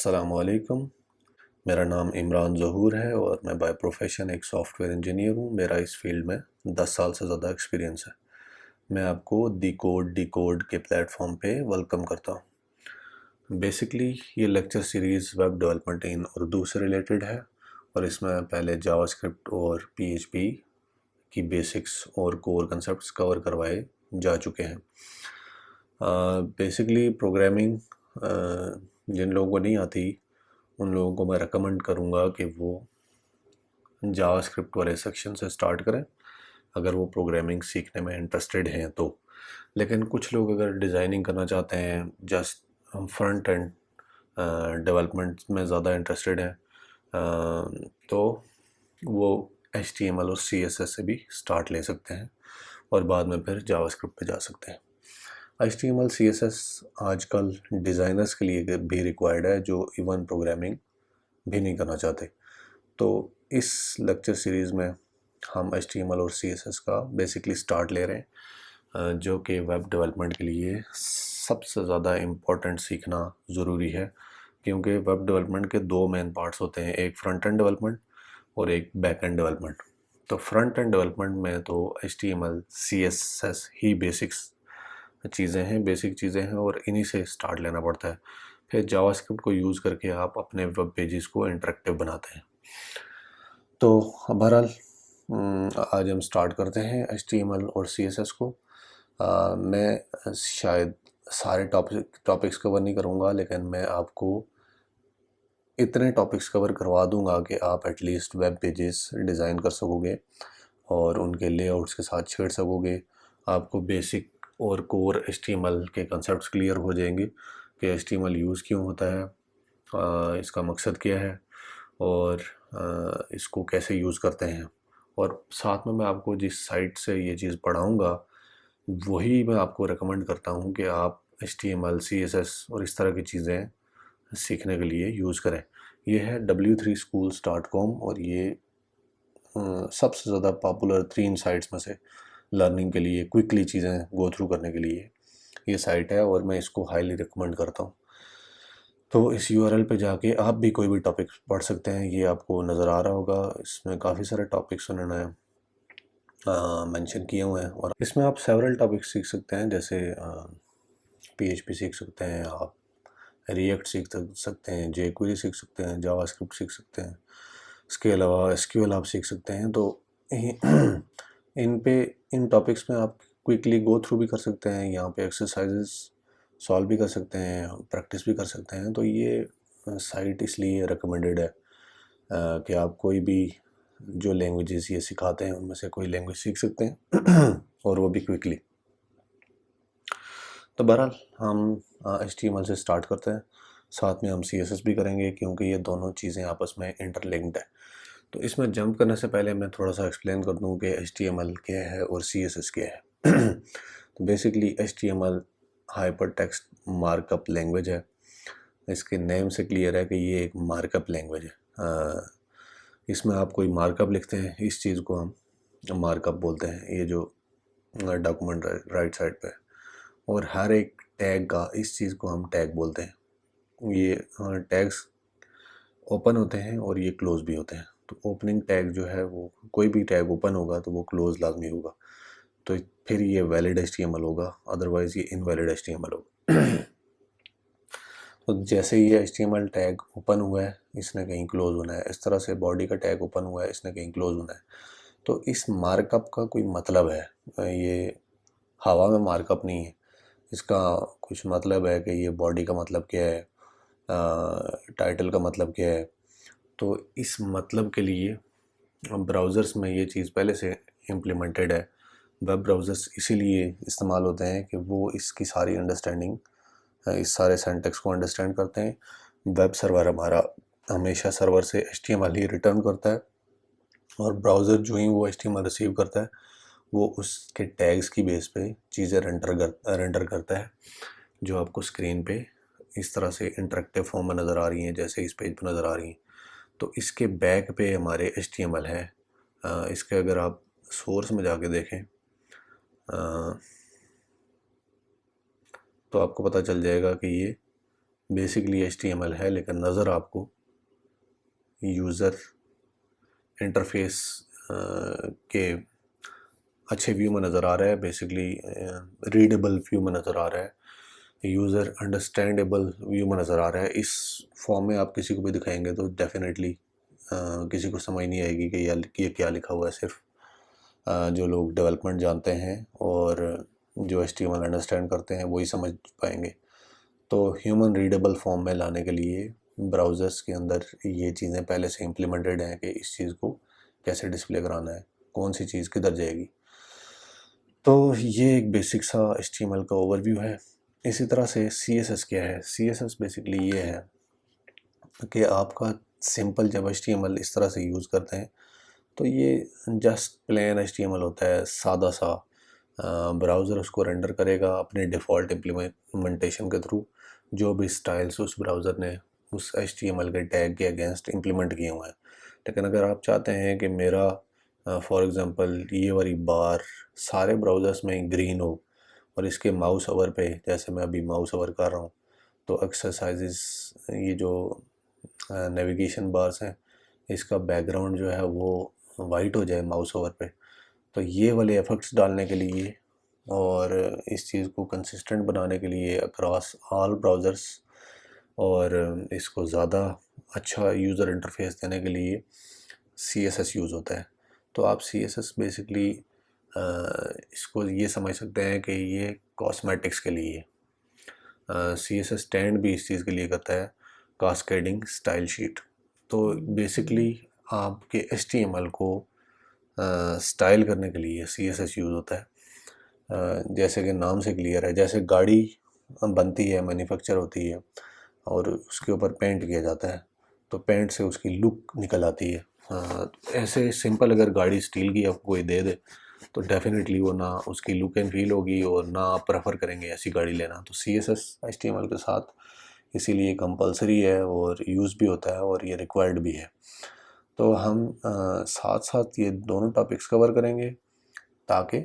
अस्सलामुअलैकुम। मेरा नाम इमरान ज़हूर है और मैं बाय प्रोफेशन एक सॉफ्टवेयर इंजीनियर हूँ। मेरा इस फील्ड में 10 साल से ज़्यादा एक्सपीरियंस है। मैं आपको दी कोड डिकोड के प्लेटफॉर्म पे वेलकम करता हूँ। बेसिकली ये lecture series web development in Urdu से रिलेटेड है और इसमें पहले जावास्क्रिप्ट और पीएचपी की बेसिक्स और कोर कंसेप्ट्स कवर करवाए जा चुके हैं। बेसिकली प्रोग्रामिंग जिन लोगों को नहीं आती उन लोगों को मैं रेकमेंड करूँगा कि वो जावास्क्रिप्ट वाले सेक्शन से स्टार्ट करें अगर वो प्रोग्रामिंग सीखने में इंटरेस्टेड हैं तो। लेकिन कुछ लोग अगर डिज़ाइनिंग करना चाहते हैं, जस्ट फ्रंट एंड डेवलपमेंट में ज़्यादा इंटरेस्टेड हैं, तो वो HTML और CSS से भी स्टार्ट ले सकते हैं और बाद में फिर जावास्क्रिप्ट पे जा सकते हैं। HTML CSS आजकल डिज़ाइनर्स के लिए भी रिक्वायर्ड है जो इवन प्रोग्रामिंग भी नहीं करना चाहते। तो इस लेक्चर सीरीज़ में हम HTML और CSS का बेसिकली स्टार्ट ले रहे हैं, जो कि वेब डेवलपमेंट के लिए सबसे ज़्यादा इम्पोर्टेंट सीखना ज़रूरी है, क्योंकि वेब डेवलपमेंट के दो मेन पार्ट्स होते हैं, एक फ्रंट एंड डेवलपमेंट और एक बैक एंड डेवलपमेंट। तो फ्रंट एंड डेवलपमेंट में तो HTML CSS ही बेसिक चीज़ें हैं और इन्हीं से स्टार्ट लेना पड़ता है। फिर जावास्क्रिप्ट को यूज़ करके आप अपने वेब पेजेस को इंटरेक्टिव बनाते हैं। तो बहरहाल आज हम स्टार्ट करते हैं HTML और CSS को। मैं शायद सारे टॉपिक्स कवर नहीं करूँगा, लेकिन मैं आपको इतने टॉपिक्स कवर करवा दूंगा कि आप एटलीस्ट वेब पेजेस डिज़ाइन कर सकोगे और उनके लेआउट्स के साथ छेड़ सकोगे। आपको बेसिक और कोर HTML के कंसेप्ट्स क्लियर हो जाएंगे कि HTML यूज़ क्यों होता है, इसका मकसद क्या है और इसको कैसे यूज़ करते हैं। और साथ में मैं आपको जिस साइट से ये चीज़ पढ़ाऊँगा वही मैं आपको रेकमेंड करता हूँ कि आप HTML CSS और इस तरह की चीज़ें सीखने के लिए यूज़ करें। ये है w3schools.com और ये सबसे ज़्यादा पॉपुलर 3 साइट्स में से लर्निंग के लिए, क्विकली चीज़ें गो थ्रू करने के लिए ये साइट है और मैं इसको हाईली रिकमेंड करता हूँ। तो इस URL पे जाके आप भी कोई भी टॉपिक पढ़ सकते हैं। ये आपको नज़र आ रहा होगा, इसमें काफ़ी सारे टॉपिक्स उन्होंने मेंशन किए हुए हैं और इसमें आप सेवरल टॉपिक्स सीख सकते हैं, जैसे PHP सीख सकते हैं, आप रिएक्ट सीख सकते हैं, jQuery सीख सकते हैं, जावास्क्रिप्ट सीख सकते हैं, इसके अलावा SQL आप सीख सकते हैं। तो इन टॉपिक्स में आप क्विकली गो थ्रू भी कर सकते हैं, यहाँ पे एक्सरसाइजेस सॉल्व भी कर सकते हैं, प्रैक्टिस भी कर सकते हैं। तो ये साइट इसलिए रिकमेंडेड है कि आप कोई भी जो लैंग्वेजेस ये सिखाते हैं उनमें से कोई लैंग्वेज सीख सकते हैं और वो भी क्विकली। तो बहरहाल हम HTML से स्टार्ट करते हैं, साथ में हम CSS भी करेंगे क्योंकि ये दोनों चीज़ें आपस में इंटरलिंक्ड है। तो इसमें जंप करने से पहले मैं थोड़ा सा एक्सप्लेन कर दूं कि HTML क्या है और CSS क्या है। तो basically HTML hyper text markup language है। इसके नेम से क्लियर है कि ये एक मार्कअप लैंग्वेज है। इसमें आप कोई मार्कअप लिखते हैं, इस चीज़ को हम मार्कअप बोलते हैं, ये जो डॉक्यूमेंट राइट साइड पे, और हर एक टैग का, इस चीज़ को हम टैग बोलते हैं। ये टैग्स ओपन होते हैं और ये क्लोज भी होते हैं। तो ओपनिंग टैग जो है वो, कोई भी टैग ओपन होगा तो वो क्लोज लाजमी होगा, तो फिर ये वैलिड HTML होगा, अदरवाइज़ ये इनवैलिड HTML होगा। तो जैसे ये HTML टैग ओपन हुआ है, इसने कहीं क्लोज होना है। इस तरह से बॉडी का टैग ओपन हुआ है, इसने कहीं क्लोज होना है। तो इस मार्कअप का कोई मतलब है, ये हवा में मार्कअप नहीं है। इसका कुछ मतलब है कि ये बॉडी का मतलब क्या है, टाइटल का मतलब क्या है। तो इस मतलब के लिए ब्राउज़र्स में ये चीज़ पहले से इम्प्लीमेंटेड है। वेब ब्राउज़र्स इसीलिए इस्तेमाल होते हैं कि वो इसकी सारी अंडरस्टैंडिंग, इस सारे सिंटैक्स को अंडरस्टैंड करते हैं। वेब सर्वर हमारा हमेशा सर्वर से HTML ही रिटर्न करता है और ब्राउज़र जो ही वो HTML रिसीव करता है वो उसके टैग्स की बेस पे चीज़ें रेंडर करता है, जो आपको स्क्रीन पे इस तरह से इंटरेक्टिव फॉर्म में नज़र आ रही हैं, जैसे इस पेज पे नज़र आ रही हैं। तो इसके बैक पे हमारे HTML है। इसके अगर आप सोर्स में जाके देखें तो आपको पता चल जाएगा कि ये बेसिकली HTML है, लेकिन नज़र आपको यूज़र इंटरफेस के अच्छे व्यू में नज़र आ रहा है, बेसिकली रीडेबल व्यू में नज़र आ रहा है, यूज़र अंडरस्टैंडेबल व्यू में नज़र आ रहा है। इस फॉर्म में आप किसी को भी दिखाएंगे तो डेफिनेटली किसी को समझ नहीं आएगी कि ये क्या लिखा हुआ है। सिर्फ जो लोग डेवलपमेंट जानते हैं और जो HTML अंडरस्टैंड करते हैं वही समझ पाएंगे। तो ह्यूमन रीडेबल फॉर्म में लाने के लिए ब्राउज़र्स के अंदर ये चीज़ें पहले से इम्प्लीमेंटेड हैं कि इस चीज़ को कैसे डिस्प्ले कराना है, कौन सी चीज़ किधर जाएगी। तो ये एक बेसिक सा HTML का ओवरव्यू है। इसी तरह से CSS क्या है। CSS बेसिकली ये है कि आपका सिंपल जब HTML इस तरह से यूज़ करते हैं तो ये जस्ट प्लेन HTML होता है, सादा सा। ब्राउज़र उसको रेंडर करेगा अपने डिफ़ॉल्ट इम्प्लीमेंटेशन के थ्रू, जो भी स्टाइल्स उस ब्राउज़र ने उस HTML के टैग के अगेंस्ट इम्प्लीमेंट किए हुए हैं। लेकिन अगर आप चाहते हैं कि मेरा फॉर एग्ज़ाम्पल ये वाली बार सारे ब्राउज़र्स में ग्रीन हो और इसके माउस ओवर पे, जैसे मैं अभी माउस ओवर कर रहा हूँ, तो एक्सरसाइजेस ये जो नेविगेशन बार्स हैं इसका बैकग्राउंड जो है वो वाइट हो जाए माउस ओवर पे, तो ये वाले इफ़ेक्ट्स डालने के लिए और इस चीज़ को कंसिस्टेंट बनाने के लिए अक्रॉस ऑल ब्राउज़र्स और इसको ज़्यादा अच्छा यूज़र इंटरफेस देने के लिए CSS यूज़ होता है। तो आप CSS बेसिकली इसको ये समझ सकते हैं कि ये कॉस्मेटिक्स के लिए CSS स्टैंड भी इस चीज़ के लिए करता है, कास्केडिंग स्टाइल शीट। तो बेसिकली आपके HTML को स्टाइल करने के लिए CSS यूज़ होता है। जैसे कि नाम से क्लियर है, जैसे गाड़ी बनती है, मैन्युफैक्चर होती है और उसके ऊपर पेंट किया जाता है तो पेंट से उसकी लुक निकल आती है। ऐसे सिंपल अगर गाड़ी स्टील की आपको कोई दे दे तो डेफिनेटली वो ना उसकी लुक एंड फील होगी और ना आप प्रेफर करेंगे ऐसी गाड़ी लेना। तो CSS HTML के साथ इसीलिए कंपलसरी है और यूज़ भी होता है और ये रिक्वायर्ड भी है। तो हम साथ साथ ये दोनों टॉपिक्स कवर करेंगे ताकि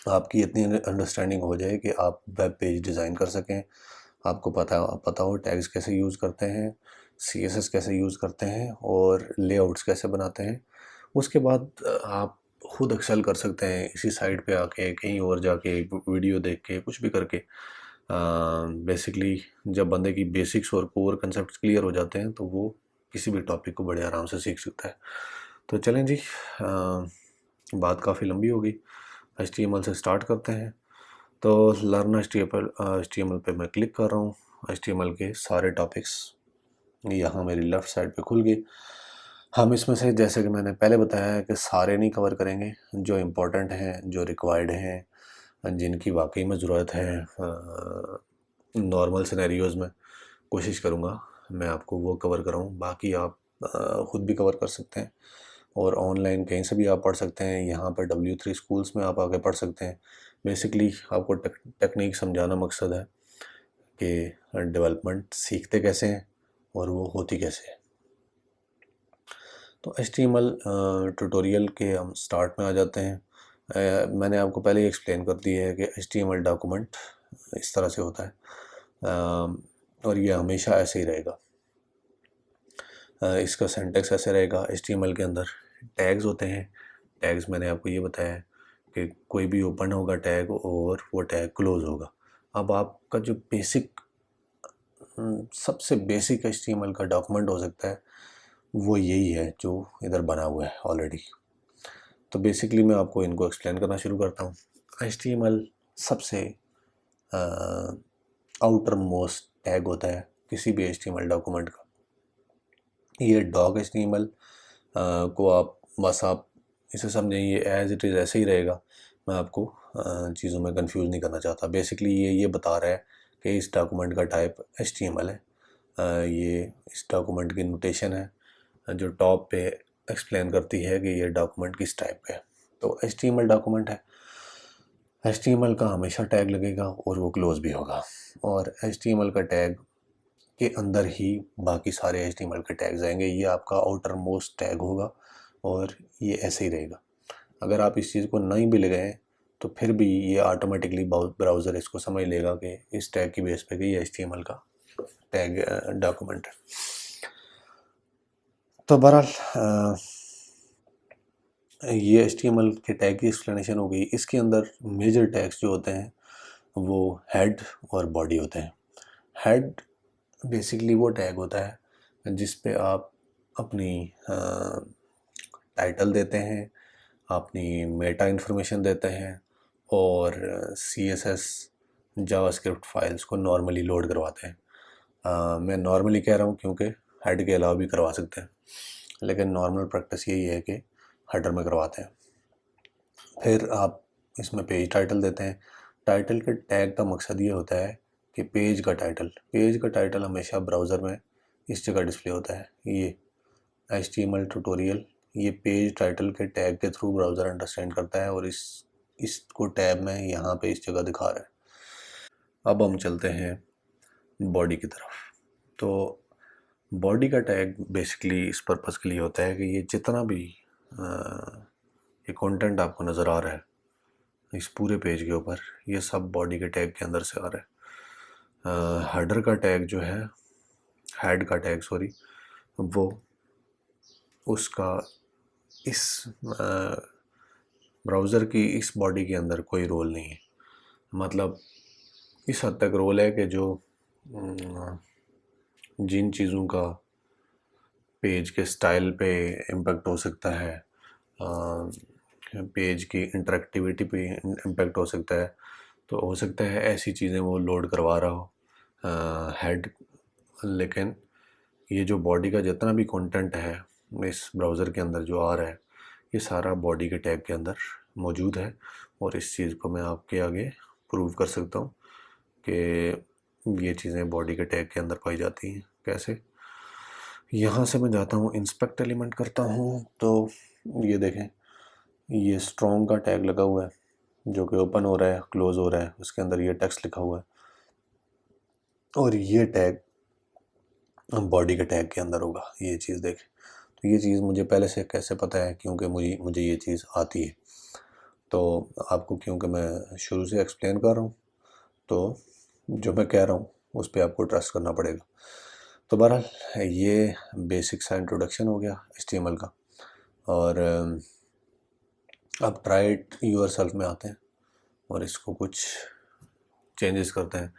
आपकी इतनी अंडरस्टैंडिंग हो जाए कि आप वेब पेज डिज़ाइन कर सकें, आपको पता हो टैग्स कैसे यूज़ करते हैं, CSS कैसे यूज़ करते हैं और लेआउट्स कैसे बनाते हैं। उसके बाद आप खुद एक्सेल कर सकते हैं इसी साइट पे आके, कहीं और जाके, वीडियो देख के, कुछ भी करके। बेसिकली जब बंदे की बेसिक्स और कोर कंसेप्ट क्लियर हो जाते हैं तो वो किसी भी टॉपिक को बड़े आराम से सीख सकता है। तो चलें जी, बात काफ़ी लंबी होगी, HTML से स्टार्ट करते हैं। तो लर्न HTML पे मैं क्लिक कर रहा हूँ। HTML के सारे टॉपिक्स यहाँ मेरी लेफ़्ट साइड पे खुल गए। हम इसमें से, जैसे कि मैंने पहले बताया है, कि सारे नहीं कवर करेंगे, जो इम्पोर्टेंट हैं, जो रिक्वायर्ड हैं, जिनकी वाकई में ज़रूरत है नॉर्मल सिनेरियोज़ में, कोशिश करूँगा मैं आपको वो कवर कराऊँ। बाकी आप ख़ुद भी कवर कर सकते हैं और ऑनलाइन कहीं से भी आप पढ़ सकते हैं। यहाँ पर W3 स्कूल्स में आप आके पढ़ सकते हैं। बेसिकली आपको टेक्निक समझाना मकसद है कि डेवलपमेंट सीखते कैसे हैं और वो होती कैसे है। तो HTML ट्यूटोरियल के हम स्टार्ट में आ जाते हैं। मैंने आपको पहले ही एक्सप्लेन कर दिया है कि HTML डॉक्यूमेंट इस तरह से होता है और ये हमेशा ऐसे ही रहेगा। इसका सिंटैक्स ऐसे रहेगा। HTML के अंदर टैग्स होते हैं। टैग्स मैंने आपको ये बताया है कि कोई भी ओपन होगा टैग और वो टैग क्लोज़ होगा। अब आपका जो बेसिक सबसे बेसिक HTML का डॉक्यूमेंट हो सकता है वो यही है जो इधर बना हुआ है ऑलरेडी। तो बेसिकली मैं आपको इनको एक्सप्लेन करना शुरू करता हूँ। HTML सबसे आउटर मोस्ट टैग होता है किसी भी HTML डॉक्यूमेंट का। ये डॉग HTML को आप इसे समझें, ये एज इट इज़ ऐसे ही रहेगा। मैं आपको चीज़ों में कंफ्यूज नहीं करना चाहता। बेसिकली ये बता रहा है कि इस डॉक्यूमेंट का टाइप HTML है। ये इस डॉक्यूमेंट की नोटेशन है जो टॉप पे एक्सप्लेन करती है कि ये डॉक्यूमेंट किस टाइप का है। तो HTML डॉक्यूमेंट है, HTML का हमेशा टैग लगेगा और वो क्लोज भी होगा और HTML का टैग के अंदर ही बाकी सारे HTML के टैग्स आएंगे। ये आपका आउटर मोस्ट टैग होगा और ये ऐसे ही रहेगा। अगर आप इस चीज़ को नहीं भी लगाएं तो फिर भी ये ऑटोमेटिकली ब्राउज़र इसको समझ लेगा कि इस टैग की बेस पे कि ये HTML का टैग डॉक्यूमेंट है। तो बहरहाल ये HTML के टैग की एक्सप्लेनेशन हो गई। इसके अंदर मेजर टैग्स जो होते हैं वो हेड और बॉडी होते हैं। हेड बेसिकली वो टैग होता है जिस पे आप अपनी टाइटल देते हैं, अपनी मेटा इन्फॉर्मेशन देते हैं और CSS जावास्क्रिप्ट फाइल्स को नॉर्मली लोड करवाते हैं। मैं नॉर्मली कह रहा हूँ क्योंकि हेड के अलावा भी करवा सकते हैं, लेकिन नॉर्मल प्रैक्टिस यही है कि हेडर में करवाते हैं। फिर आप इसमें पेज टाइटल देते हैं। टाइटल के टैग का मकसद ये होता है कि पेज का टाइटल हमेशा ब्राउज़र में इस जगह डिस्प्ले होता है। ये HTML ट्यूटोरियल ये पेज टाइटल के टैग के थ्रू ब्राउज़र अंडरस्टैंड करता है और इसको टैब में यहाँ पे इस जगह दिखा रहा है। अब हम चलते हैं बॉडी की तरफ। तो बॉडी का टैग बेसिकली इस पर्पज़ के लिए होता है कि ये जितना भी ये कंटेंट आपको नज़र आ रहा है इस पूरे पेज के ऊपर, ये सब बॉडी के टैग के अंदर से आ रहा है। हेडर का टैग जो है, हेड का टैग सॉरी, वो उसका इस ब्राउज़र की इस बॉडी के अंदर कोई रोल नहीं है। मतलब इस हद तक रोल है कि जो जिन चीज़ों का पेज के स्टाइल पे इम्पेक्ट हो सकता है, पेज की इंटरेक्टिविटी पे इम्पेक्ट हो सकता है, तो हो सकता है ऐसी चीज़ें वो लोड करवा रहा हो हेड। लेकिन ये जो बॉडी का जितना भी कंटेंट है इस ब्राउज़र के अंदर जो आ रहा है, ये सारा बॉडी के टैग के अंदर मौजूद है। और इस चीज़ को मैं आपके आगे प्रूव कर सकता हूँ कि ये चीज़ें बॉडी के टैग के अंदर पाई जाती हैं। कैसे? यहाँ से मैं जाता हूँ, इंस्पेक्ट एलिमेंट करता हूँ, तो ये देखें, ये स्ट्रॉन्ग का टैग लगा हुआ है जो कि ओपन हो रहा है, क्लोज हो रहा है, उसके अंदर ये टेक्स्ट लिखा हुआ है और ये टैग बॉडी के टैग के अंदर होगा। ये चीज़ देखें, तो ये चीज़ मुझे पहले से कैसे पता है? क्योंकि मुझे ये चीज़ आती है। तो आपको क्योंकि मैं शुरू से एक्सप्लेन कर रहा हूँ, तो जो मैं कह रहा हूँ उस पर आपको ट्रस्ट करना पड़ेगा। तो बहरहाल ये बेसिक सा इंट्रोडक्शन हो गया HTML का। और अब ट्राई इट योरसेल्फ में आते हैं और इसको कुछ चेंजेस करते हैं।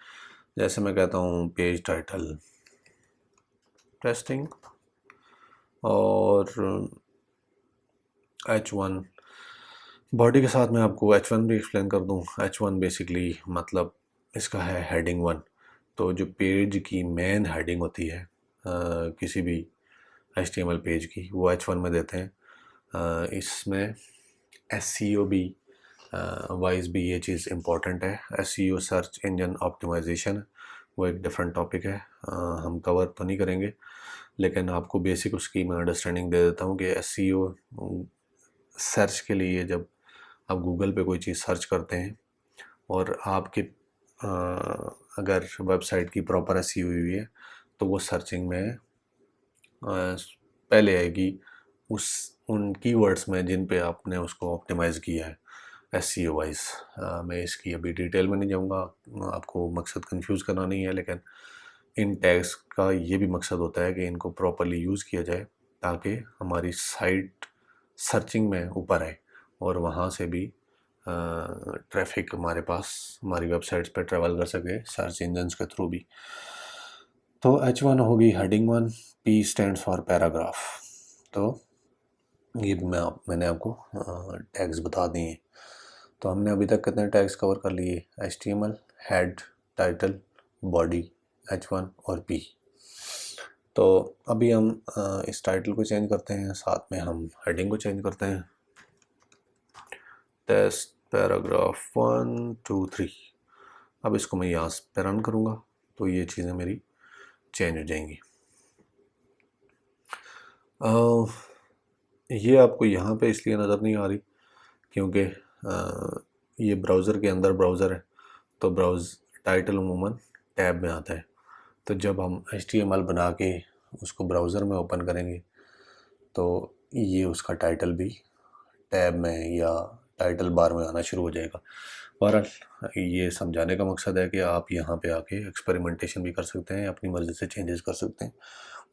जैसे मैं कहता हूँ पेज टाइटल टेस्टिंग और H1 बॉडी के साथ मैं आपको H1 भी एक्सप्लेन कर दूँ। H1 बेसिकली मतलब इसका है हेडिंग 1। तो जो पेज की मेन हेडिंग होती है किसी भी HTML पेज की, वो H1 में देते हैं। इसमें SEO भी वाइज भी ये चीज़ इम्पॉर्टेंट है। SEO सर्च इंजन ऑप्टिमाइजेशन, वो एक डिफरेंट टॉपिक है, हम कवर तो नहीं करेंगे, लेकिन आपको बेसिक उसकी मैं अंडरस्टैंडिंग दे देता हूँ कि SEO सर्च के लिए जब आप गूगल पे कोई चीज़ सर्च करते हैं और आपके अगर वेबसाइट की प्रॉपर SEO हुई है तो वो सर्चिंग में पहले आएगी उन कीवर्ड्स में जिन पे आपने उसको ऑप्टिमाइज़ किया है SEO वाइज। मैं इसकी अभी डिटेल में नहीं जाऊँगा, आपको मकसद कंफ्यूज करना नहीं है, लेकिन इन टैग्स का ये भी मकसद होता है कि इनको प्रॉपरली यूज़ किया जाए ताकि हमारी साइट सर्चिंग में ऊपर आए और वहाँ से भी ट्रैफिक हमारे पास हमारी वेबसाइट्स पे ट्रैवल कर सके सर्च इंजन्स के थ्रू भी। तो H1 होगी heading 1, P stands for paragraph. तो ये मैंने आपको टैग्स बता दिए हैं। तो हमने अभी तक कितने टैग्स कवर कर लिए? HTML, head, title, body, H1 और P। तो अभी हम इस टाइटल को चेंज करते हैं, साथ में हम हेडिंग को चेंज करते हैं। Test paragraph 1 2 3। अब इसको मैं यहाँ पे रन करूँगा तो ये चीज़ें मेरी चेंज हो जाएंगी। ये आपको यहाँ पे इसलिए नज़र नहीं आ रही क्योंकि ये ब्राउज़र के अंदर ब्राउज़र है, तो टाइटल उमूमन टैब में आता है। तो जब हम HTML बना के उसको ब्राउज़र में ओपन करेंगे तो ये उसका टाइटल भी टैब में या टाइटल बार में आना शुरू हो जाएगा। बहरहाल ये समझाने का मकसद है कि आप यहाँ पे आके एक्सपेरिमेंटेशन भी कर सकते हैं, अपनी मर्ज़ी से चेंजेस कर सकते हैं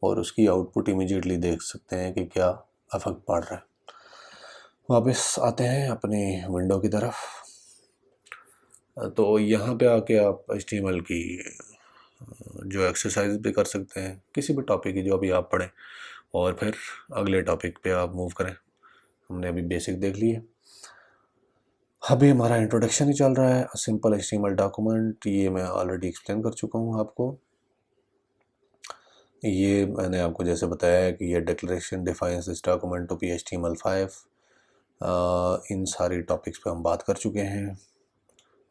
और उसकी आउटपुट इमीडिएटली देख सकते हैं कि क्या इफ़ेक्ट पड़ रहा है। वापस आते हैं अपनी विंडो की तरफ। तो यहाँ पे आके आप HTML की जो एक्सरसाइज भी कर सकते हैं किसी भी टॉपिक की जो अभी आप पढ़ें, और फिर अगले टॉपिक पे आप मूव करें। हमने अभी बेसिक देख लिए, अभी हमारा इंट्रोडक्शन ही चल रहा है। सिंपल HTML डॉक्यूमेंट, ये मैं ऑलरेडी एक्सप्लेन कर चुका हूँ आपको। ये मैंने आपको जैसे बताया है कि ये declaration defines this document to be HTML5। इन सारी टॉपिक्स पे हम बात कर चुके हैं।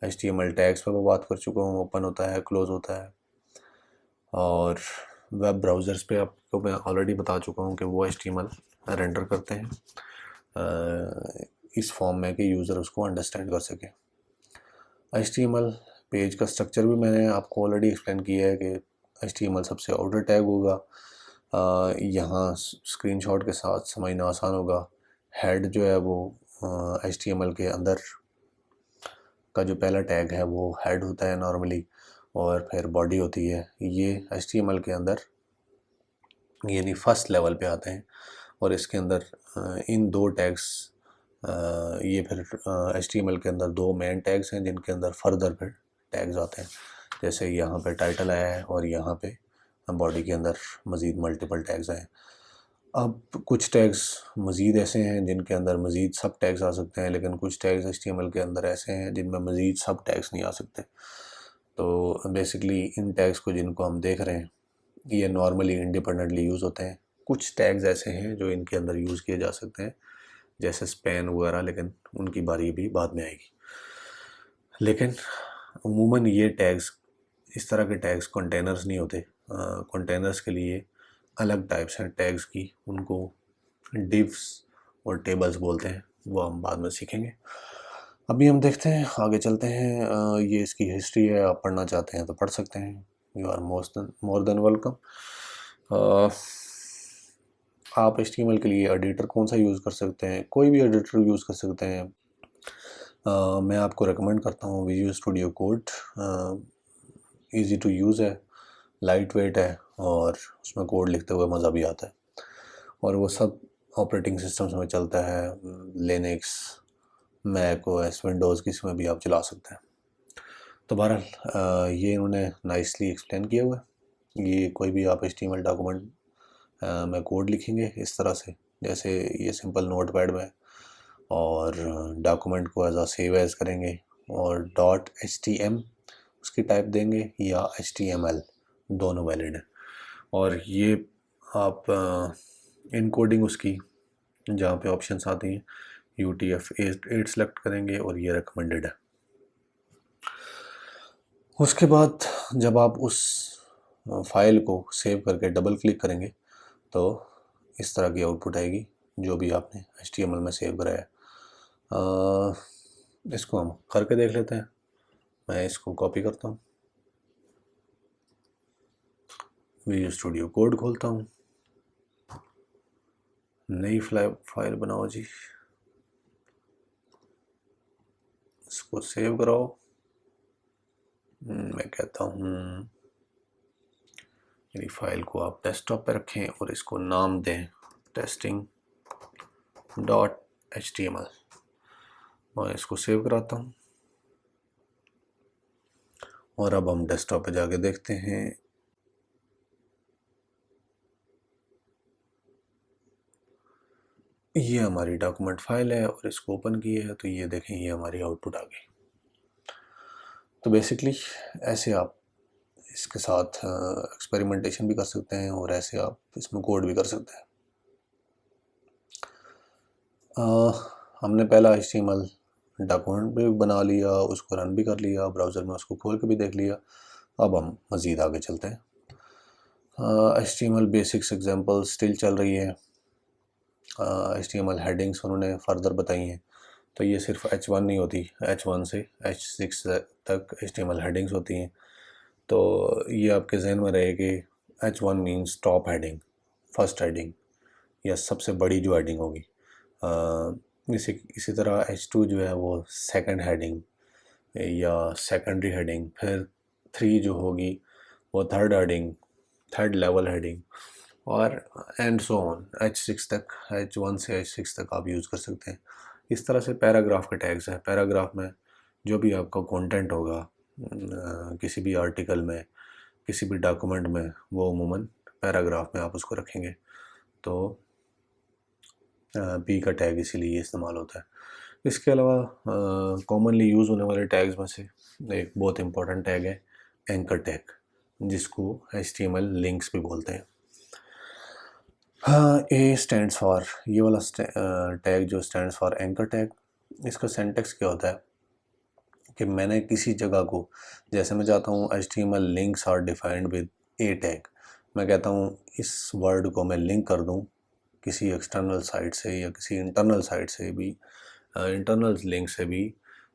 HTML टैग्स पे मैं बात कर चुका हूँ, ओपन होता है, क्लोज होता है। और वेब ब्राउज़र्स पे आपको मैं ऑलरेडी बता चुका हूँ कि वो HTML रेंडर करते हैं इस फॉर्म में कि यूज़र उसको अंडरस्टैंड कर सके। HTML पेज का स्ट्रक्चर भी मैंने आपको ऑलरेडी एक्सप्लेन किया है कि HTML सबसे आउटर टैग होगा। यहाँ स्क्रीनशॉट के साथ समझना आसान होगा। हेड जो है वो HTML के अंदर का जो पहला टैग है वो हेड होता है नॉर्मली, और फिर बॉडी होती है। ये HTML के अंदर यानी फर्स्ट लेवल पे आते हैं, और इसके अंदर इन दो टैग्स ये फिर HTML के अंदर दो मेन टैग्स हैं जिनके अंदर फर्दर फिर टैग्स आते हैं। जैसे यहाँ पे टाइटल आया है और यहाँ पे बॉडी के अंदर मज़ीद मल्टीपल टैग्स हैं। अब कुछ टैग्स मज़ीद ऐसे हैं जिनके अंदर मज़ीद सब टैग्स आ सकते हैं, लेकिन कुछ टैग्स HTML के अंदर ऐसे हैं जिनमें मज़ीद सब टैग्स नहीं आ सकते। तो बेसिकली इन टैग्स को जिनको हम देख रहे हैं ये नॉर्मली इंडिपेंडेंटली यूज़ होते हैं। कुछ टैग्स ऐसे हैं जो इनके अंदर यूज़ किए जा सकते हैं जैसे स्पैन वगैरह, लेकिन उनकी बारी भी बाद में आएगी। लेकिन अमूमन ये टैग्स, इस तरह के टैग्स कंटेनर्स नहीं होते। कंटेनर्स के लिए अलग टाइप्स हैं टैग्स की, उनको डिव्स और टेबल्स बोलते हैं, वो हम बाद में सीखेंगे। अभी हम देखते हैं, आगे चलते हैं। ये इसकी हिस्ट्री है, आप पढ़ना चाहते हैं तो पढ़ सकते हैं। You are more than welcome. आप HTML के लिए एडिटर कौन सा यूज़ कर सकते हैं? कोई भी एडिटर यूज़ कर सकते हैं। मैं आपको रेकमेंड करता हूँ Visual Studio Code. Easy to use है, लाइट वेट है, और उसमें कोड लिखते हुए मज़ा भी आता है, और वो सब ऑपरेटिंग सिस्टम्स में चलता है। लिनक्स, मैक OS, विंडोज़, किसी में भी आप चला सकते हैं। तो बहरहाल ये इन्होंने नाइसली एक्सप्लेन किया हुआ है। ये कोई भी आप HTML डॉक्यूमेंट में कोड लिखेंगे इस तरह से, जैसे ये सिंपल नोटपैड में, और डॉक्यूमेंट को एज सेव एज करेंगे और .htm उसकी टाइप देंगे या HTML, दोनों वैलिड है। और ये आप इनकोडिंग उसकी जहाँ पे ऑप्शंस आती हैं UTF-8 सेलेक्ट करेंगे और ये रिकमेंडेड है। उसके बाद जब आप उस फाइल को सेव करके डबल क्लिक करेंगे तो इस तरह की आउटपुट आएगी जो भी आपने HTML में सेव कराया है। इसको हम करके देख लेते हैं। मैं इसको कॉपी करता हूँ, विजुअल स्टूडियो कोड खोलता हूँ, नई फाइल बनाओ जी, इसको सेव कराओ। मैं कहता हूँ मेरी फाइल को आप डेस्कटॉप पे रखें और इसको नाम दें testing.html। मैं इसको सेव कराता हूँ और अब हम डेस्कटॉप पे जाके देखते हैं। ये हमारी डॉक्यूमेंट फाइल है और इसको ओपन किया है तो ये देखें, ये हमारी आउटपुट आ गई। तो बेसिकली ऐसे आप इसके साथ एक्सपेरिमेंटेशन भी कर सकते हैं और ऐसे आप इसमें कोड भी कर सकते हैं। हमने पहला HTML डॉक्यूमेंट भी बना लिया, उसको रन भी कर लिया, ब्राउज़र में उसको खोल के भी देख लिया। अब हम मज़ीद आगे चलते हैं। HTML बेसिक्स एग्जांपल स्टिल चल रही है। HTML हेडिंग्स उन्होंने फर्दर बताई हैं, तो ये सिर्फ H1 नहीं होती, H1 से H6 तक HTML हेडिंग्स होती हैं। तो ये आपके जहन में रहे कि H1 means top heading, first heading, या सबसे बड़ी जो हेडिंग होगी। इसी तरह H2 जो है वो सेकंड हेडिंग, या सेकेंडरी हेडिंग, फिर 3 जो होगी वो third heading, third level heading, और एंड सो ऑन H6 तक, H1 से H6 तक आप यूज़ कर सकते हैं। इस तरह से पैराग्राफ के टैग्स हैं। पैराग्राफ में जो भी आपका कंटेंट होगा किसी भी आर्टिकल में, किसी भी डॉक्यूमेंट में, वो अमूमन पैराग्राफ में आप उसको रखेंगे। तो पी का टैग इसीलिए इस्तेमाल होता है। इसके अलावा कॉमनली यूज़ होने वाले टैग्स में से एक बहुत इम्पोर्टेंट टैग है एंकर टैग, जिसको HTML लिंक्स भी बोलते हैं। हाँ, ए स्टैंड्स फॉर, ये वाला टैग जो स्टैंड्स फॉर एंकर टैग, इसका सिंटैक्स क्या होता है कि मैंने किसी जगह को, जैसे मैं चाहता हूँ HTML links are defined with a tag, मैं कहता हूँ इस वर्ड को मैं लिंक कर दूँ किसी एक्सटर्नल साइट से या किसी इंटरनल साइट से भी, इंटरनल लिंक से भी।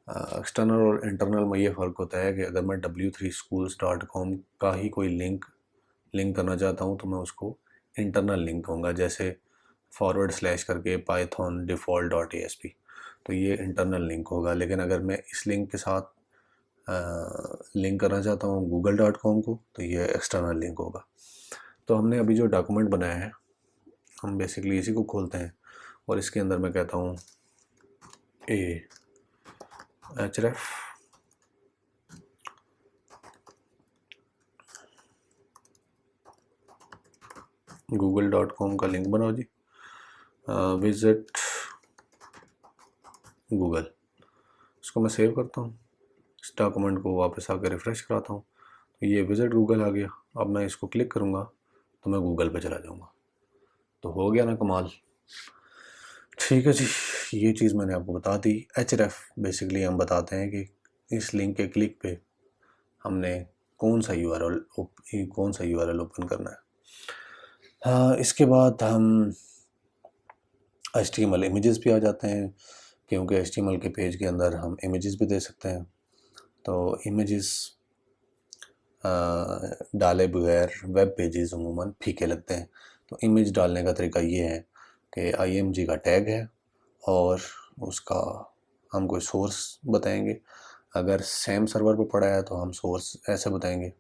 एक्सटर्नल और इंटरनल में ये फ़र्क होता है कि अगर मैं w3schools.com का ही कोई लिंक करना चाहता हूँ तो मैं उसको इंटरनल लिंक कहूँगा, जैसे / करके python default.asp, तो ये इंटरनल लिंक होगा। लेकिन अगर मैं इस लिंक के साथ लिंक करना चाहता हूँ google.com को, तो ये एक्सटर्नल लिंक होगा। तो हमने अभी जो डॉक्यूमेंट बनाया है, हम बेसिकली इसी को खोलते हैं और इसके अंदर मैं कहता हूँ ए href google.com का लिंक बनाओ जी, विजिट गूगल। इसको मैं सेव करता हूँ, इस डॉक्यूमेंट को वापस आकर रिफ़्रेश कराता हूँ, तो ये विजिट गूगल आ गया। अब मैं इसको क्लिक करूँगा तो मैं गूगल पे चला जाऊँगा। तो हो गया ना कमाल। ठीक है जी, ये चीज़ मैंने आपको बता दी। href बेसिकली हम बताते हैं कि इस लिंक के क्लिक पे हमने कौन सा URL ओपन करना है। हाँ, इसके बाद हम HTML इमेजेस पे आ जाते हैं, क्योंकि HTML के पेज के अंदर हम इमेजेस भी दे सकते हैं। तो इमेजेस डाले बगैर वेब पेजेस अमूमन फीके लगते हैं। तो इमेज डालने का तरीका ये है कि img का टैग है और उसका हम कोई सोर्स बताएंगे। अगर सेम सर्वर पे पड़ा है तो हम सोर्स ऐसे बताएंगे,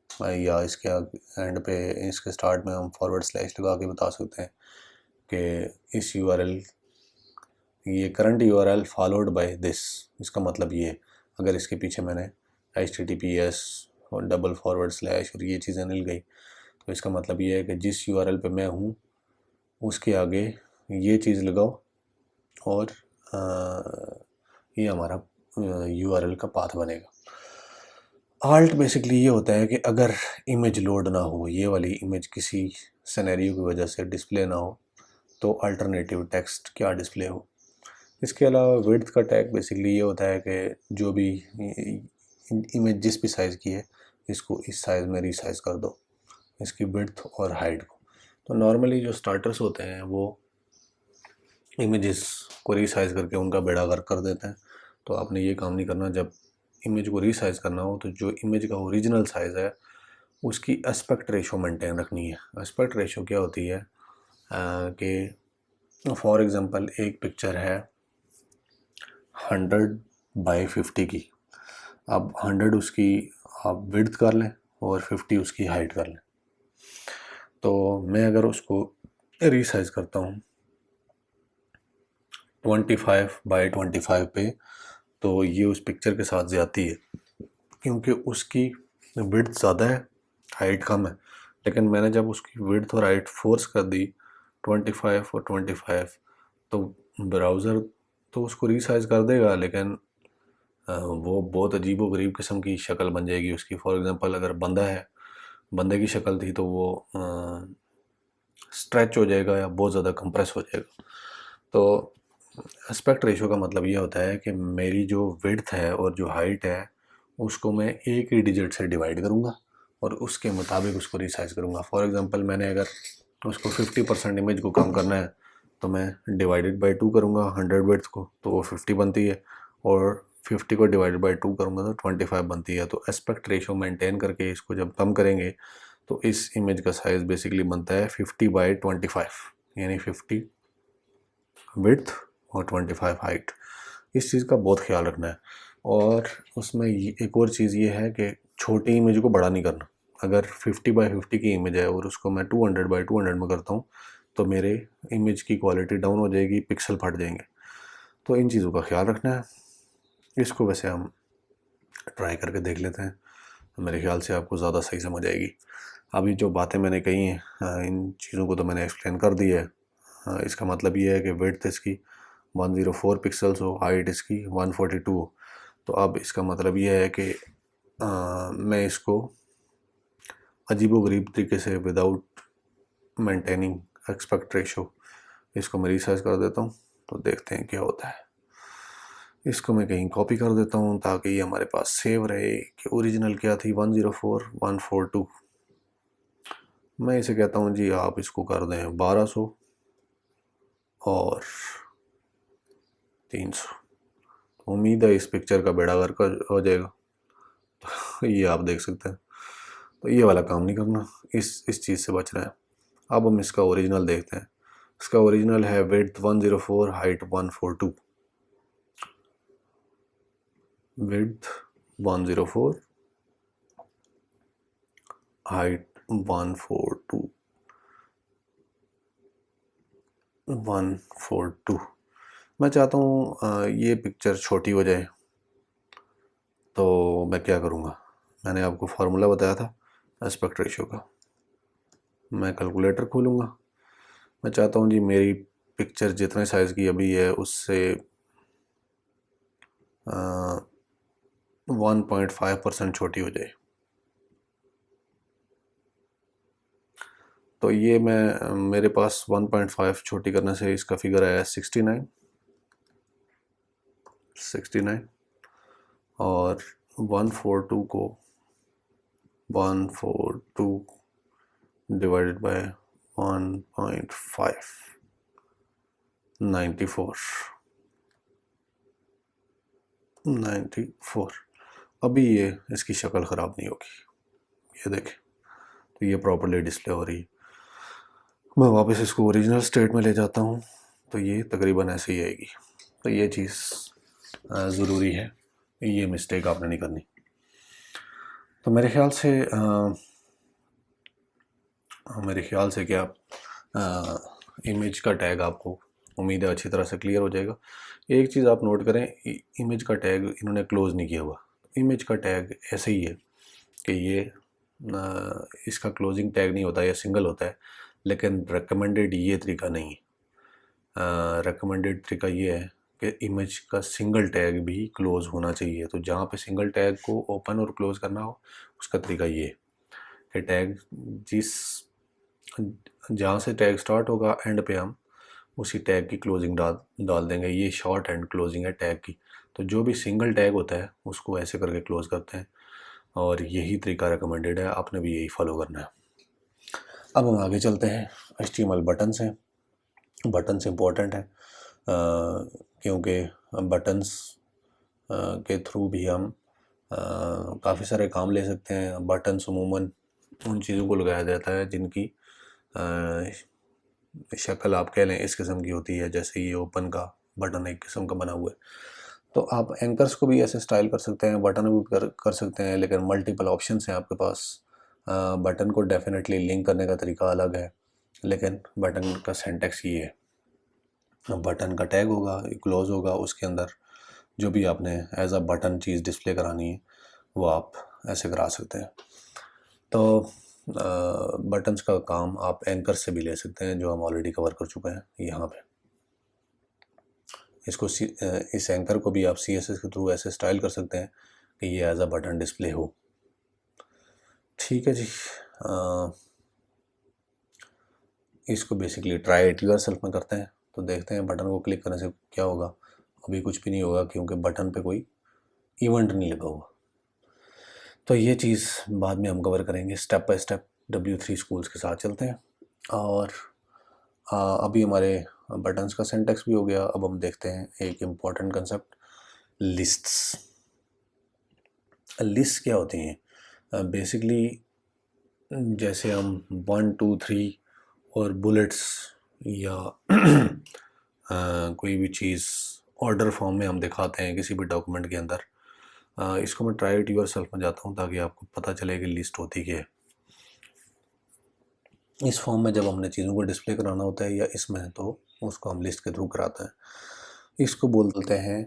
या इसके एंड पे, इसके स्टार्ट में हम / लगा के बता सकते हैं कि इस URL, ये current URL followed by this, इसका मतलब ये, अगर इसके पीछे मैंने HTTPS और / और ये चीज़ें मिल गई, तो इसका मतलब ये है कि जिस URL पे मैं हूँ उसके आगे ये चीज़ लगाओ और ये हमारा URL का पाथ बनेगा। आल्ट बेसिकली ये होता है कि अगर इमेज लोड ना हो, ये वाली इमेज किसी सिनेरियो की वजह से डिस्प्ले ना हो, तो अल्टरनेटिव टेक्स्ट क्या डिस्प्ले हो। इसके अलावा विड्थ का टैग बेसिकली ये होता है कि जो भी इमेज जिस भी साइज़ की है, इसको इस साइज़ में रीसाइज़ कर दो, इसकी विड्थ और हाइट को। तो नॉर्मली जो स्टार्टर्स होते हैं वो इमेजेस को रीसाइज़ करके उनका बेड़ा गर्क कर देते हैं। तो आपने ये काम नहीं करना। जब इमेज को रीसाइज़ करना हो तो जो इमेज का ओरिजिनल साइज़ है उसकी एस्पेक्ट रेशो मेंटेन रखनी है। एस्पेक्ट रेशो क्या होती है कि फॉर एग्ज़ाम्पल एक पिक्चर है 100/50 की, अब 100 उसकी आप विड्थ कर लें और 50 उसकी हाइट कर लें। तो मैं अगर उसको रीसाइज़ करता हूँ 25/25 पे, तो ये उस पिक्चर के साथ ज़्यादती है, क्योंकि उसकी विड्थ ज़्यादा है, हाइट कम है। लेकिन मैंने जब उसकी विड्थ और हाइट फोर्स कर दी 25 और 25, तो ब्राउज़र तो उसको रीसाइज़ कर देगा, लेकिन वो बहुत अजीबोगरीब किस्म की शक्ल बन जाएगी उसकी। फॉर एग्ज़ाम्पल अगर बंदा है, बंदे की शक्ल थी तो वो स्ट्रेच हो जाएगा या बहुत ज़्यादा कंप्रेस हो जाएगा। तो एस्पेक्ट रेशो का मतलब ये होता है कि मेरी जो विड्थ है और जो हाइट है उसको मैं एक ही डिजिट से डिवाइड करूँगा और उसके मुताबिक उसको रीसाइज़ करूँगा। फॉर एग्ज़ाम्पल मैंने अगर उसको 50% इमेज को कम करना है तो मैं डिवाइडेड बाई 2 करूँगा 100 विड्थ को, तो वो 50 बनती है, और 50 को डिवाइडेड बाई 2 करूँगा तो 25 बनती है। तो एस्पेक्ट रेशो मेंटेन करके इसको जब कम करेंगे तो इस इमेज का साइज़ बेसिकली बनता है 50/25, यानी 50 विड्थ और 25 हाइट। इस चीज़ का बहुत ख्याल रखना है। और उसमें एक और चीज़ ये है कि छोटी इमेज को बड़ा नहीं करना। अगर 50x50 की इमेज है और उसको मैं 200x200 में करता हूँ तो मेरे इमेज की क्वालिटी डाउन हो जाएगी, पिक्सल फट जाएंगे। तो इन चीज़ों का ख्याल रखना है। इसको वैसे हम ट्राई करके देख लेते हैं, तो मेरे ख्याल से आपको ज़्यादा सही समझ आएगी। अभी जो बातें मैंने कही हैं इन चीज़ों को तो मैंने एक्सप्लेन कर दिया है। इसका मतलब ये है कि विड्थ इसकी 104 पिक्सल्स हो, हाइट इसकी 142 हो। तो अब इसका मतलब ये है कि मैं इसको अजीबोगरीब तरीके से विदाउट मेंटेनिंग एस्पेक्ट रेशो इसको मैं रिसाइज कर देता हूँ, तो देखते हैं क्या होता है। इसको मैं कहीं कॉपी कर देता हूँ ताकि ये हमारे पास सेव रहे कि ओरिजिनल क्या थी 104 142। मैं इसे कहता हूँ जी आप इसको कर दें 1200 और 300। उम्मीद है इस पिक्चर का बेड़ा गर्क हो जाएगा। ये आप देख सकते हैं। तो ये वाला काम नहीं करना, इस चीज़ से बचना है। अब हम इसका ओरिजिनल देखते हैं। इसका ओरिजिनल है विड्थ 104, हाइट 142। Width 104, height 142। मैं चाहता हूँ ये पिक्चर छोटी हो जाए, तो मैं क्या करूँगा, मैंने आपको फार्मूला बताया था एस्पेक्ट रेशियो का। मैं कैलकुलेटर खोलूँगा। मैं चाहता हूँ जी मेरी पिक्चर जितने साइज़ की अभी है उससे 1.5% छोटी हो जाए। तो ये मैं मेरे पास 1.5 छोटी करने से इसका फिगर आया 69 और 142 को 142 डिवाइडेड बाय 1.5 94। अभी ये इसकी शक्ल ख़राब नहीं होगी, ये देखें। तो ये प्रॉपर्ली डिस्प्ले हो रही है। मैं वापस इसको ओरिजिनल स्टेट में ले जाता हूँ तो ये तकरीबन ऐसे ही आएगी। तो ये चीज़ ज़रूरी है, ये मिस्टेक आपने नहीं करनी। तो मेरे ख्याल से क्या इमेज का टैग आपको उम्मीद है अच्छी तरह से क्लियर हो जाएगा। एक चीज़ आप नोट करें, इमेज का टैग इन्होंने क्लोज़ नहीं किया हुआ। इमेज का टैग ऐसे ही है कि ये इसका क्लोजिंग टैग नहीं होता, या सिंगल होता है, लेकिन रिकमेंडेड ये तरीका नहीं है। रिकमेंडेड तरीका ये है कि इमेज का सिंगल टैग भी क्लोज़ होना चाहिए। तो जहाँ पे सिंगल टैग को ओपन और क्लोज़ करना हो उसका तरीका ये है कि टैग जहाँ से टैग स्टार्ट होगा एंड पे हम उसी टैग की क्लोजिंग डाल देंगे। ये शॉर्ट एंड क्लोजिंग है टैग की। तो जो भी सिंगल टैग होता है उसको ऐसे करके क्लोज़ करते हैं, और यही तरीका रिकमेंडेड है, आपने भी यही फॉलो करना है। अब हम आगे चलते हैं। HTML बटन्स हैं। बटन्स इम्पोर्टेंट है क्योंकि बटन्स के थ्रू भी हम काफ़ी सारे काम ले सकते हैं। बटन्स अमूमन उन चीज़ों को लगाया जाता है जिनकी शक्ल आप कह लें इस किस्म की होती है, जैसे ये ओपन का बटन एक किस्म का बना हुआ है। तो आप एंकर्स को भी ऐसे स्टाइल कर सकते हैं, बटन भी कर सकते हैं, लेकिन मल्टीपल ऑप्शंस हैं आपके पास। बटन को डेफिनेटली लिंक करने का तरीका अलग है, लेकिन बटन का सिंटैक्स ये है। बटन का टैग होगा, क्लोज होगा, उसके अंदर जो भी आपने एज अ बटन चीज़ डिस्प्ले करानी है वो आप ऐसे करा सकते हैं। तो बटन्स का काम आप एंकर से भी ले सकते हैं, जो हम ऑलरेडी कवर कर चुके हैं यहाँ पे। इसको इस एंकर को भी आप CSS के थ्रू ऐसे स्टाइल कर सकते हैं कि ये एज अ बटन डिस्प्ले हो। ठीक है जी। इसको बेसिकली ट्राई इट योरसेल्फ में करते हैं, तो देखते हैं बटन को क्लिक करने से क्या होगा। अभी कुछ भी नहीं होगा क्योंकि बटन पे कोई इवेंट नहीं लगा हुआ। तो ये चीज़ बाद में हम कवर करेंगे step by step. W3 schools के साथ चलते हैं। और अभी हमारे बटन्स का सिंटैक्स भी हो गया। अब हम देखते हैं एक इम्पॉर्टेंट कंसेप्ट, लिस्ट्स। लिस्ट क्या होती हैं? बेसिकली जैसे हम 1 2 3 और बुलेट्स या कोई भी चीज़ ऑर्डर फॉर्म में हम दिखाते हैं किसी भी डॉक्यूमेंट के अंदर, इसको मैं ट्राई इट योरसेल्फ में जाता हूँ ताकि आपको पता चले कि लिस्ट होती क्या है। इस फॉर्म में जब हमने चीज़ों को डिस्प्ले कराना होता है या इसमें है तो उसको हम लिस्ट के थ्रू कराते हैं। इसको बोलते हैं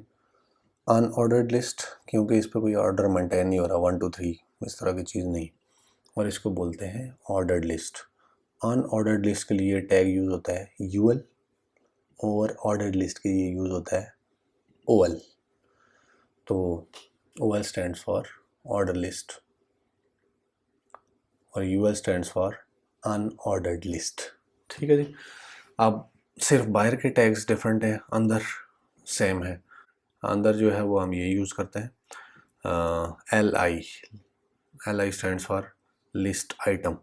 अनऑर्डर्ड लिस्ट, क्योंकि इस पर कोई ऑर्डर मेंटेन नहीं हो रहा 1 2 3 इस तरह की चीज़ नहीं। और इसको बोलते हैं ऑर्डर्ड लिस्ट। अनऑर्डर्ड लिस्ट के लिए टैग यूज़ होता है यूएल और ऑर्डर्ड लिस्ट के लिए यूज़ होता है ओएल। तो OL stands for order list और UL stands for unordered list. ठीक है जी। अब सिर्फ बाहर के टैग्स डिफरेंट हैं, अंदर सेम है। अंदर जो है वो हम ये यूज़ करते हैं L I stands for list item.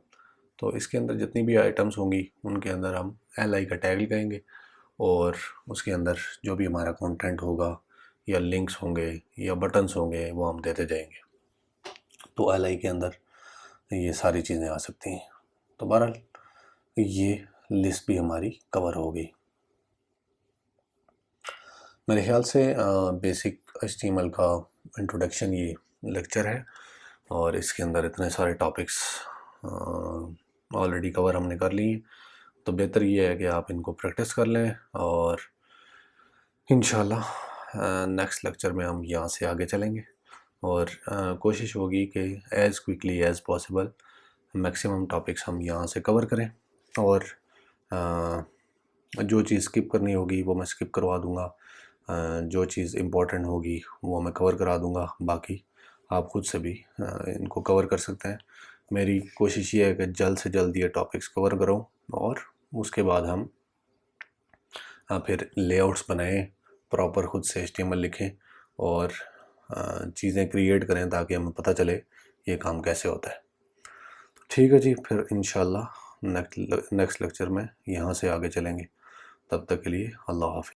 तो इसके अंदर जितनी भी आइटम्स होंगी उनके अंदर हम एल आई का टैग लगाएंगे और उसके अंदर जो भी हमारा कंटेंट होगा या लिंक्स होंगे या बटन्स होंगे वो हम देते जाएंगे। तो एल आई के अंदर ये सारी चीज़ें आ सकती हैं। तो बहरहाल ये लिस्ट भी हमारी कवर हो गई। मेरे ख्याल से बेसिक HTML का इंट्रोडक्शन ये लेक्चर है और इसके अंदर इतने सारे टॉपिक्स ऑलरेडी कवर हमने कर लिए। तो बेहतर ये है कि आप इनको प्रैक्टिस कर लें और इंशाल्लाह नेक्स्ट लेक्चर में हम यहाँ से आगे चलेंगे और कोशिश होगी कि as quickly as possible maximum topics हम यहाँ से कवर करें और जो चीज़ स्किप करनी होगी वो मैं स्किप करवा दूँगा, जो चीज़ इम्पोर्टेंट होगी वो मैं कवर करा दूँगा। बाकी आप खुद से भी इनको कवर कर सकते हैं। मेरी कोशिश ये है कि जल्द से जल्द ये टॉपिक्स कवर करूँ और उसके बाद हम फिर लेआउट्स बनाएं, प्रॉपर खुद से HTML लिखें और चीज़ें क्रिएट करें ताकि हमें पता चले ये काम कैसे होता है। ठीक है जी, फिर इंशाल्लाह नेक्स्ट लेक्चर में यहाँ से आगे चलेंगे। तब तक के लिए अल्लाह हाफ़िज़।